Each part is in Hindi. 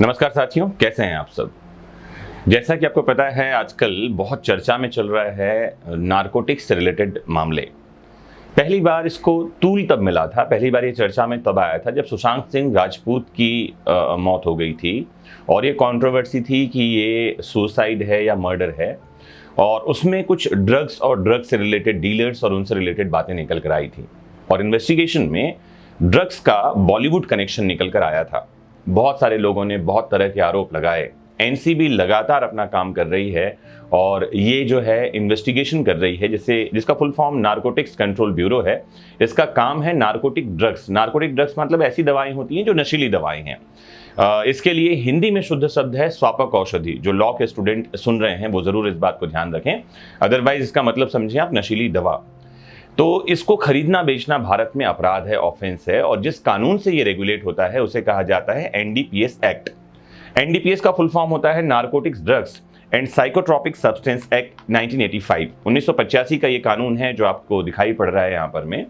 नमस्कार साथियों, कैसे हैं आप सब। जैसा कि आपको पता है, आजकल बहुत चर्चा में चल रहा है नारकोटिक्स से रिलेटेड मामले। पहली बार इसको तूल तब मिला था, पहली बार ये चर्चा में तब आया था जब सुशांत सिंह राजपूत की मौत हो गई थी और ये कंट्रोवर्सी थी कि ये सुसाइड है या मर्डर है। और उसमें कुछ ड्रग्स और ड्रग्स से रिलेटेड डीलर्स और उनसे रिलेटेड बातें निकल कर आई थी और इन्वेस्टिगेशन में ड्रग्स का बॉलीवुड कनेक्शन निकल कर आया था। बहुत सारे लोगों ने बहुत तरह के आरोप लगाए। एनसीबी लगातार अपना काम कर रही है और ये जो है इन्वेस्टिगेशन कर रही है, जिसका full form narcotics control bureau है। इसका काम है नारकोटिक ड्रग्स। नारकोटिक ड्रग्स मतलब ऐसी दवाएं होती हैं जो नशीली दवाएं हैं। इसके लिए हिंदी में शुद्ध शब्द है स्वापक औषधि। जो लॉ के स्टूडेंट सुन रहे हैं वो जरूर इस बात को ध्यान रखें, अदरवाइज इसका मतलब समझें आप नशीली दवा। तो इसको खरीदना बेचना भारत में अपराध है, ऑफेंस है, और जिस कानून से ये रेगुलेट होता है उसे कहा जाता है एनडीपीएस एक्ट। एनडीपीएस का फुल फॉर्म होता है narcotics drugs and psychotropic substance act 1985। 1985 का ये कानून है जो आपको दिखाई पड़ रहा है यहाँ पर। मैं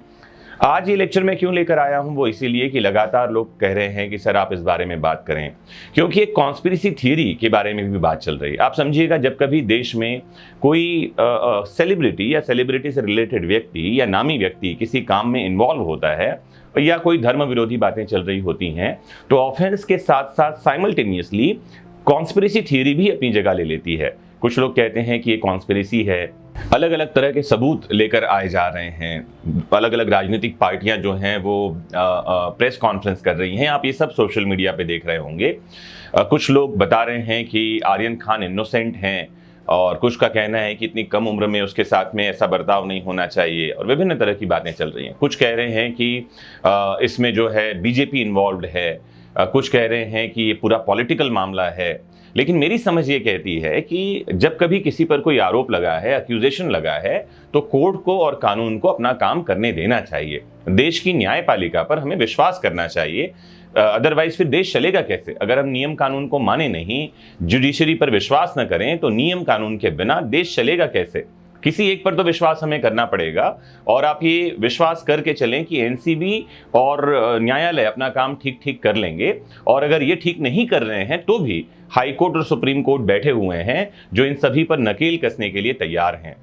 आज ये लेक्चर में क्यों लेकर आया हूं, वो इसीलिए कि लगातार लोग कह रहे हैं कि सर आप इस बारे में बात करें, क्योंकि एक कॉन्स्पिरेसी थियरी के बारे में भी बात चल रही है। आप समझिएगा, जब कभी देश में कोई सेलिब्रिटी या सेलिब्रिटी से रिलेटेड व्यक्ति या नामी व्यक्ति किसी काम में इन्वॉल्व होता है या कोई धर्म विरोधी बातें चल रही होती हैं, तो ऑफेंस के साथ साथ साइमल्टेनियसली कॉन्स्पिरेसी थियरी भी अपनी जगह ले लेती है। कुछ लोग कहते हैं कि ये कॉन्स्पिरेसी है, अलग अलग तरह के सबूत लेकर आए जा रहे हैं। अलग अलग राजनीतिक पार्टियां जो हैं वो प्रेस कॉन्फ्रेंस कर रही हैं, आप ये सब सोशल मीडिया पे देख रहे होंगे। कुछ लोग बता रहे हैं कि आर्यन खान इनोसेंट हैं और कुछ का कहना है कि इतनी कम उम्र में उसके साथ में ऐसा बर्ताव नहीं होना चाहिए, और विभिन्न तरह की बातें चल रही हैं। कुछ कह रहे हैं कि इसमें जो है बीजेपी इन्वॉल्व है, कुछ कह रहे हैं कि ये पूरा पॉलिटिकल मामला है। लेकिन मेरी समझ ये कहती है कि जब कभी किसी पर कोई आरोप लगा है, अक्यूजेशन लगा है, तो कोर्ट को और कानून को अपना काम करने देना चाहिए। देश की न्यायपालिका पर हमें विश्वास करना चाहिए, अदरवाइज फिर देश चलेगा कैसे। अगर हम नियम कानून को माने नहीं, जुडिशरी पर विश्वास न करें, तो नियम कानून के बिना देश चलेगा कैसे। किसी एक पर तो विश्वास हमें करना पड़ेगा, और आप ये विश्वास करके चलें कि एनसीबी और न्यायालय अपना काम ठीक ठीक कर लेंगे। और अगर ये ठीक नहीं कर रहे हैं तो भी हाई कोर्ट और सुप्रीम कोर्ट बैठे हुए हैं जो इन सभी पर नकेल कसने के लिए तैयार हैं।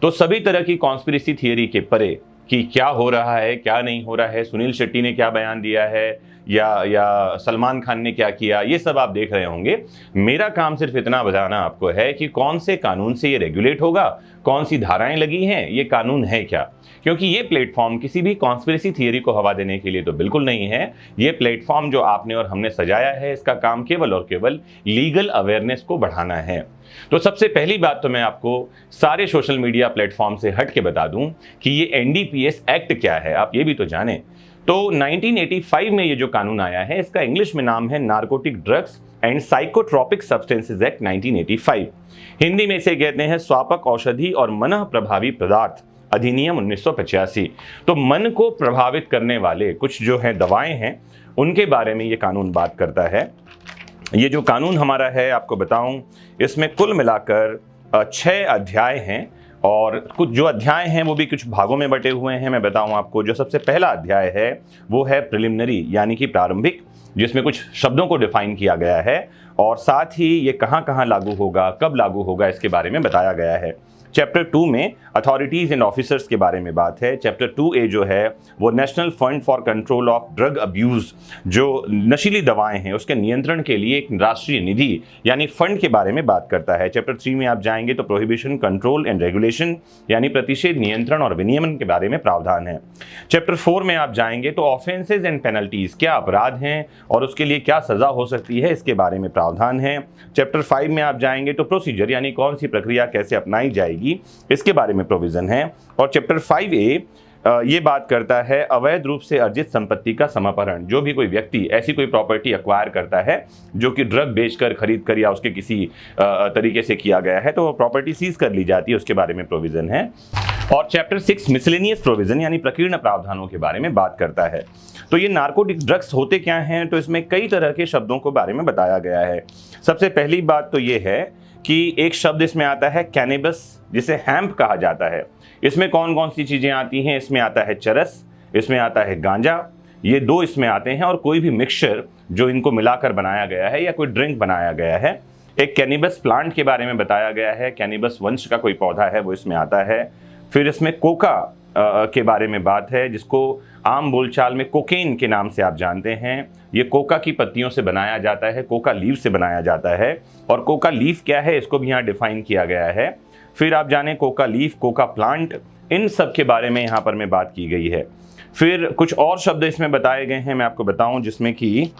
तो सभी तरह की कॉन्स्पिरेसी थियरी के परे कि क्या हो रहा है क्या नहीं हो रहा है, सुनील शेट्टी ने क्या बयान दिया है या सलमान खान ने क्या किया, ये सब आप देख रहे होंगे। मेरा काम सिर्फ इतना बताना आपको है कि कौन से कानून से ये रेगुलेट होगा, कौन सी धाराएं लगी हैं, ये कानून है क्या। क्योंकि ये प्लेटफॉर्म किसी भी कॉन्स्पिरेसी थियरी को हवा देने के लिए तो बिल्कुल नहीं है। ये प्लेटफॉर्म जो आपने और हमने सजाया है, इसका काम केवल और केवल लीगल अवेयरनेस को बढ़ाना है। तो सबसे पहली बात तो मैं आपको सारे सोशल मीडिया प्लेटफॉर्म से हट के बता दूं कि ये एनडीपीएस एक्ट क्या है, आप ये भी तो जानें। तो 1985 में ये जो कानून आया है, इसका इंग्लिश में नाम है narcotic drugs and psychotropic substances act 1985। Hindi में इसे कहते हैं स्वापक औषधि और मन प्रभावी पदार्थ अधिनियम 1985। तो मन को प्रभावित करने वाले कुछ जो है दवाएं हैं, उनके बारे में ये कानून बात करता है। ये जो कानून हमारा है, आपको बताऊं, इसमें कुल मिलाकर 6 अध्याय हैं, और कुछ जो अध्याय हैं वो भी कुछ भागों में बटे हुए हैं। मैं बताऊं आपको, जो सबसे पहला अध्याय है वो है प्रिलिमिनरी यानी कि प्रारंभिक, जिसमें कुछ शब्दों को डिफाइन किया गया है और साथ ही ये कहां कहां लागू होगा, कब लागू होगा, इसके बारे में बताया गया है। चैप्टर 2 में अथॉरिटीज एंड ऑफिसर्स के बारे में बात है। चैप्टर 2A जो है वो national fund for control of drug abuse, जो नशीली दवाएं हैं उसके नियंत्रण के लिए एक राष्ट्रीय निधि यानी फंड के बारे में बात करता है। चैप्टर 3 में आप जाएंगे तो प्रोहिबिशन, कंट्रोल एंड रेगुलेशन यानी प्रतिषेध, नियंत्रण और विनियमन के बारे में प्रावधान है। चैप्टर 4 में आप जाएंगे तो ऑफेंसेज एंड पेनल्टीज, क्या अपराध हैं और उसके लिए क्या सजा हो सकती है, इसके बारे में प्रावधान है। चैप्टर 5 में आप जाएंगे तो प्रोसीजर यानी कौन सी प्रक्रिया कैसे अपनाई जाएगी, इसके बारे में प्रोविजन है। और चैप्टर 5A ये बात करता है अवैध रूप से अर्जित संपत्ति का समापहरण। जो भी कोई व्यक्ति ऐसी कोई प्रॉपर्टी एक्वायर करता है जो कि ड्रग बेचकर, खरीद कर या उसके किसी तरीके से किया गया है, तो वो प्रॉपर्टी सीज कर ली जाती है, उसके बारे में प्रोविजन है। और चैप्टर 6 मिसलेनियस प्रोविजन यानी प्रकीर्ण प्रावधानों के बारे में बात करता है। तो ये नार्कोटिक ड्रग्स होते क्या हैं, तो इसमें कई तरह के शब्दों के बारे में बताया गया है। सबसे पहली बात तो ये है कि एक शब्द इसमें आता है कैनबिस, जिसे हैम्प कहा जाता है। इसमें कौन कौन सी चीजें आती हैं, इसमें आता है चरस, इसमें आता है गांजा, ये दो इसमें आते हैं, और कोई भी मिक्सचर जो इनको मिलाकर बनाया गया है या कोई ड्रिंक बनाया गया है। एक कैनिबस प्लांट के बारे में बताया गया है, कैनिबस वंश का कोई पौधा है वो इसमें आता है। फिर इसमें कोका के बारे में बात है, जिसको आम बोलचाल में कोकेन के नाम से आप जानते हैं। ये कोका की पत्तियों से बनाया जाता है, कोका लीफ से बनाया जाता है, और कोका लीफ क्या है इसको भी यहाँ डिफाइन किया गया है। फिर आप जाने कोका लीफ, कोका प्लांट, इन सब के बारे में यहाँ पर में बात की गई है। फिर कुछ और शब्द इसमें बताए गए हैं, मैं आपको बताऊं, जिसमें कि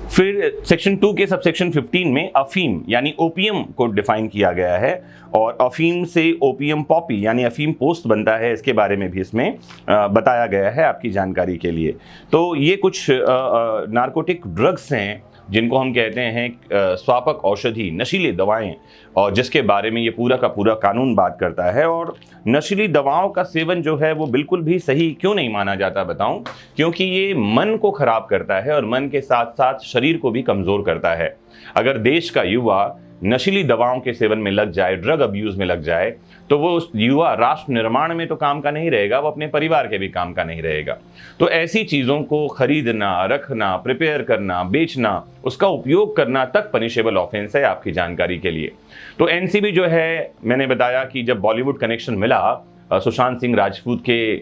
फिर सेक्शन 2 के सबसेक्शन 15 में अफीम यानी ओपियम को डिफाइन किया गया है, और अफीम से ओपियम पॉपी यानी अफीम पोस्ट बनता है, इसके बारे में भी इसमें बताया गया है आपकी जानकारी के लिए। तो ये कुछ नार्कोटिक ड्रग्स हैं जिनको हम कहते हैं स्वापक औषधि, नशीली दवाएं, और जिसके बारे में ये पूरा का पूरा कानून बात करता है। और नशीली दवाओं का सेवन जो है वो बिल्कुल भी सही क्यों नहीं माना जाता बताऊं? क्योंकि ये मन को खराब करता है और मन के साथ साथ शरीर को भी कमज़ोर करता है। अगर देश का युवा नशीली दवाओं के सेवन में लग जाए, ड्रग अब्यूज़ में लग जाए, तो वो उस युवा राष्ट्र निर्माण में तो काम का नहीं रहेगा, वो अपने परिवार के भी काम का नहीं रहेगा। तो ऐसी चीज़ों को खरीदना, रखना, प्रिपेयर करना, बेचना, उसका उपयोग करना तक पनिशेबल ऑफेंस है आपकी जानकारी के लिए। तो एनसीबी जो है, मैंने बताया कि जब बॉलीवुड कनेक्शन मिला सुशांत सिंह राजपूत के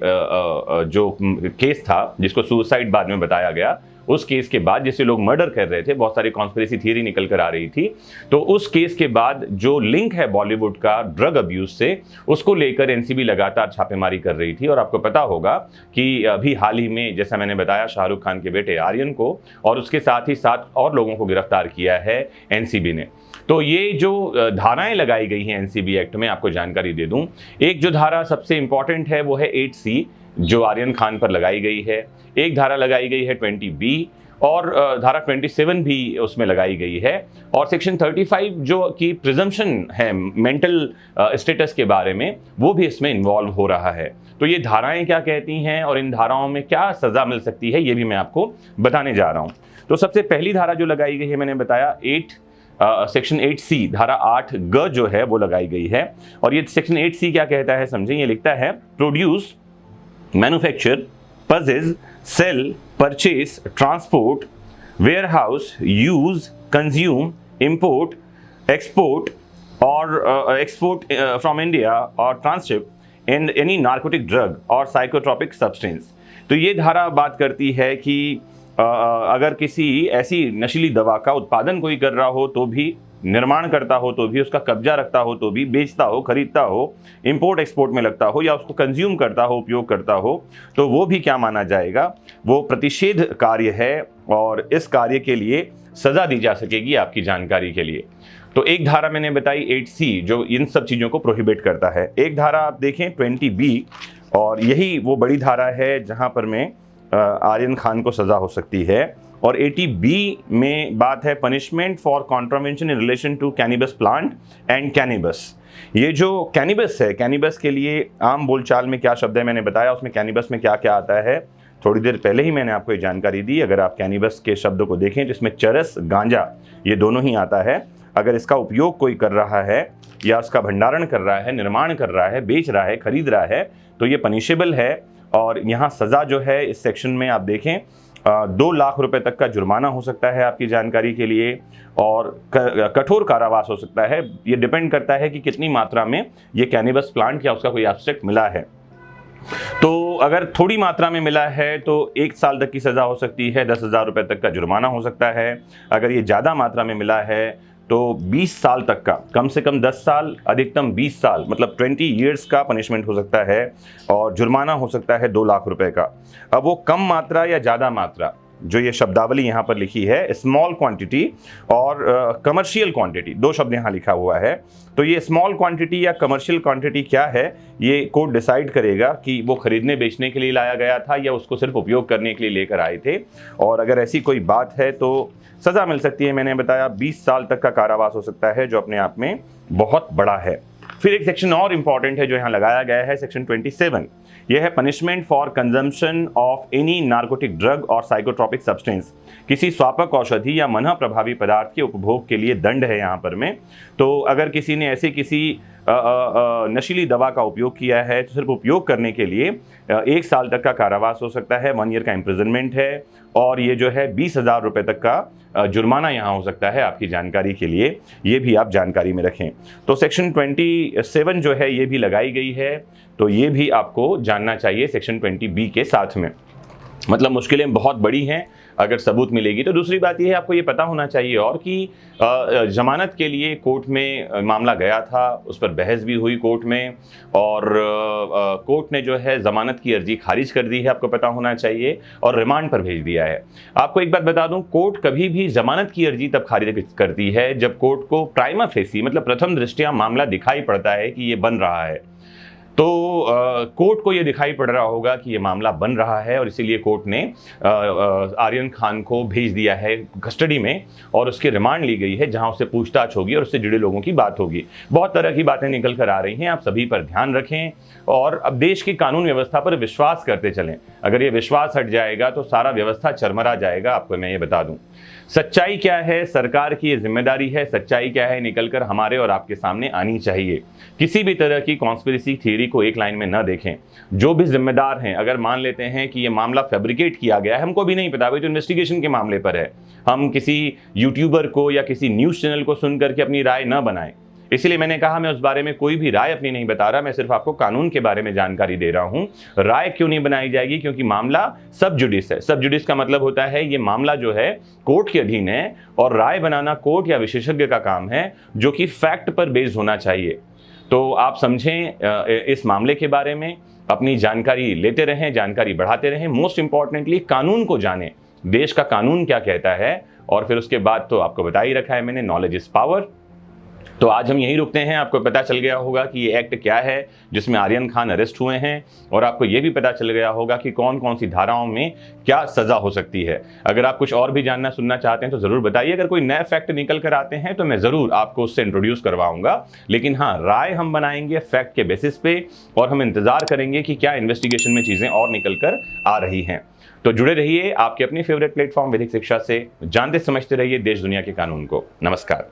जो केस था, जिसको सुसाइड बाद में बताया गया, उस केस के बाद जिसे लोग मर्डर कर रहे थे, बहुत सारी कॉन्स्पिरेसी थियरी निकल कर आ रही थी, तो उस केस के बाद जो लिंक है बॉलीवुड का ड्रग अब्यूज से, उसको लेकर एनसीबी लगातार छापेमारी कर रही थी। और आपको पता होगा कि अभी हाल ही में, जैसा मैंने बताया, शाहरुख खान के बेटे आर्यन को और उसके साथ ही 7 और लोगों को गिरफ्तार किया है एनसीबी ने। तो ये जो धाराएं लगाई गई हैं एनसीबी एक्ट में, आपको जानकारी दे दूं, एक जो धारा सबसे इंपॉर्टेंट है वो है 8C, जो आर्यन खान पर लगाई गई है। एक धारा लगाई गई है 20B, और धारा 27 भी उसमें लगाई गई है। और सेक्शन 35 जो कि प्रिजम्पशन है मेंटल स्टेटस के बारे में, वो भी इसमें इन्वॉल्व हो रहा है। तो ये धाराएं क्या कहती हैं और इन धाराओं में क्या सज़ा मिल सकती है, ये भी मैं आपको बताने जा रहा हूँ। तो सबसे पहली धारा जो लगाई गई है, मैंने बताया सेक्शन 8C, धारा 8G जो है वो लगाई गई है। और ये सेक्शन 8C क्या कहता है समझें, ये लिखता है produce, manufacture, possess, sell, purchase, transport, warehouse, use, consume, import, export from India or transship in any narcotic drug or psychotropic substance। तो ये धारा बात करती है कि अगर किसी ऐसी नशीली दवा का उत्पादन कोई कर रहा हो तो भी, निर्माण करता हो तो भी, उसका कब्जा रखता हो तो भी, बेचता हो, खरीदता हो, इंपोर्ट एक्सपोर्ट में लगता हो, या उसको कंज्यूम करता हो, उपयोग करता हो, तो वो भी क्या माना जाएगा, वो प्रतिषेध कार्य है, और इस कार्य के लिए सज़ा दी जा सकेगी आपकी जानकारी के लिए। तो एक धारा मैंने बताई 8C जो इन सब चीज़ों को प्रोहिबिट करता है। एक धारा आप देखें 20B, और यही वो बड़ी धारा है जहाँ पर में आर्यन खान को सज़ा हो सकती है। और 80B में बात है punishment for contravention in relation to cannabis plant and cannabis. ये जो कैनिबस है, कैनिबस के लिए आम बोलचाल में क्या शब्द है मैंने बताया, उसमें कैनिबस में क्या क्या आता है थोड़ी देर पहले ही मैंने आपको ये जानकारी दी। अगर आप कैनिबस के शब्द को देखें तो इसमें चरस, गांजा, ये दोनों ही आता है। अगर इसका उपयोग कोई कर रहा है या उसका भंडारण कर रहा है, निर्माण कर रहा है, बेच रहा है, खरीद रहा है, तो ये पनिशेबल है। और यहाँ सज़ा जो है इस सेक्शन में आप देखें 2 लाख रुपए तक का जुर्माना हो सकता है आपकी जानकारी के लिए, और कठोर कारावास हो सकता है। ये डिपेंड करता है कि कितनी मात्रा में ये कैनिबस प्लांट या उसका कोई एब्स्ट्रैक्ट मिला है। तो अगर थोड़ी मात्रा में मिला है तो 1 साल तक की सज़ा हो सकती है, 10,000 रुपये तक का जुर्माना हो सकता है। अगर ये ज़्यादा मात्रा में मिला है तो 20 साल तक का, कम से कम 10 साल, अधिकतम 20 साल, मतलब 20 ईयर्स का पनिशमेंट हो सकता है, और जुर्माना हो सकता है 2 लाख रुपए का। अब वो कम मात्रा या ज़्यादा मात्रा, जो ये शब्दावली यहाँ पर लिखी है, स्मॉल क्वांटिटी और कमर्शियल क्वांटिटी, 2 शब्द यहाँ लिखा हुआ है। तो ये स्मॉल क्वांटिटी या कमर्शियल क्वांटिटी क्या है, ये कोर्ट डिसाइड करेगा कि वो खरीदने बेचने के लिए लाया गया था या उसको सिर्फ उपयोग करने के लिए लेकर आए थे। और अगर ऐसी कोई बात है तो सज़ा मिल सकती है, मैंने बताया 20 साल तक का कारावास हो सकता है, जो अपने आप में बहुत बड़ा है। फिर एक सेक्शन और इम्पॉर्टेंट है जो यहाँ लगाया गया है, सेक्शन 27। यह है punishment for consumption of any narcotic drug और साइकोट्रॉपिक सब्सटेंस। किसी स्वापक औषधि या मनः प्रभावी पदार्थ के उपभोग के लिए दंड है यहाँ पर में। तो अगर किसी ने ऐसे किसी नशीली दवा का उपयोग किया है तो सिर्फ उपयोग करने के लिए 1 साल तक का कारावास हो सकता है, 1 ईयर का इम्प्रिजनमेंट है, और ये जो है 20,000 रुपये तक का जुर्माना यहाँ हो सकता है। आपकी जानकारी के लिए ये भी आप जानकारी में रखें। तो सेक्शन 27 जो है ये भी लगाई गई है, तो ये भी आपको जानना चाहिए सेक्शन 20B के साथ में। मतलब मुश्किलें बहुत बड़ी हैं अगर सबूत मिलेगी तो। दूसरी बात यह है, आपको ये पता होना चाहिए और कि जमानत के लिए कोर्ट में मामला गया था, उस पर बहस भी हुई कोर्ट में, और कोर्ट ने जो है जमानत की अर्जी खारिज कर दी है, आपको पता होना चाहिए, और रिमांड पर भेज दिया है। आपको एक बात बता दूं, कोर्ट कभी भी जमानत की अर्जी तब खारिज करती है जब कोर्ट को प्राइमा फेसी मतलब प्रथम दृष्टया मामला दिखाई पड़ता है कि ये बन रहा है। तो कोर्ट को ये दिखाई पड़ रहा होगा कि ये मामला बन रहा है, और इसीलिए कोर्ट ने आर्यन खान को भेज दिया है कस्टडी में, और उसकी रिमांड ली गई है जहां उससे पूछताछ होगी और उससे जुड़े लोगों की बात होगी। बहुत तरह की बातें निकल कर आ रही हैं, आप सभी पर ध्यान रखें और अब देश की कानून व्यवस्था पर विश्वास करते चलें। अगर ये विश्वास हट जाएगा तो सारा व्यवस्था चरमरा जाएगा। आपको मैं ये बता दूं, सच्चाई क्या है, सरकार की ये जिम्मेदारी है, सच्चाई क्या है निकलकर हमारे और आपके सामने आनी चाहिए। किसी भी तरह की कॉन्स्पिरेसी थ्योरी को एक लाइन में न देखें। जो भी जिम्मेदार हैं, अगर मान लेते हैं कि ये मामला फैब्रिकेट किया गया है, हमको भी नहीं पता, भाई तो इन्वेस्टिगेशन के मामले पर है, हम किसी यूट्यूबर को या किसी न्यूज चैनल को सुनकर के अपनी राय न बनाएं। इसलिए मैंने कहा मैं उस बारे में कोई भी राय अपनी नहीं बता रहा, मैं सिर्फ आपको कानून के बारे में जानकारी दे रहा हूं। राय क्यों नहीं बनाई जाएगी? क्योंकि मामला सब जुडिस है। सब जुडिस का मतलब होता है ये मामला जो है कोर्ट के अधीन है, और राय बनाना कोर्ट या विशेषज्ञ का काम है, जो कि फैक्ट पर बेस्ड होना चाहिए। तो आप समझें इस मामले के बारे में, अपनी जानकारी लेते रहें, जानकारी बढ़ाते रहें। मोस्ट इंपॉर्टेंटली कानून को जानें, देश का कानून क्या कहता है, और फिर उसके बाद तो आपको बता ही रखा है मैंने, नॉलेज इज पावर। तो आज हम यहीं रुकते हैं। आपको पता चल गया होगा कि ये एक्ट क्या है जिसमें आर्यन खान अरेस्ट हुए हैं, और आपको ये भी पता चल गया होगा कि कौन कौन सी धाराओं में क्या सजा हो सकती है। अगर आप कुछ और भी जानना सुनना चाहते हैं तो ज़रूर बताइए। अगर कोई नए फैक्ट निकल कर आते हैं तो मैं ज़रूर आपको उससे इंट्रोड्यूस करवाऊंगा, लेकिन हाँ, राय हम बनाएंगे फैक्ट के बेसिस पे, और हम इंतजार करेंगे कि क्या इन्वेस्टिगेशन में चीज़ें और निकल कर आ रही हैं। तो जुड़े रहिए आपके अपने फेवरेट प्लेटफॉर्म विधिक शिक्षा से, जानते समझते रहिए देश दुनिया के कानून को। नमस्कार।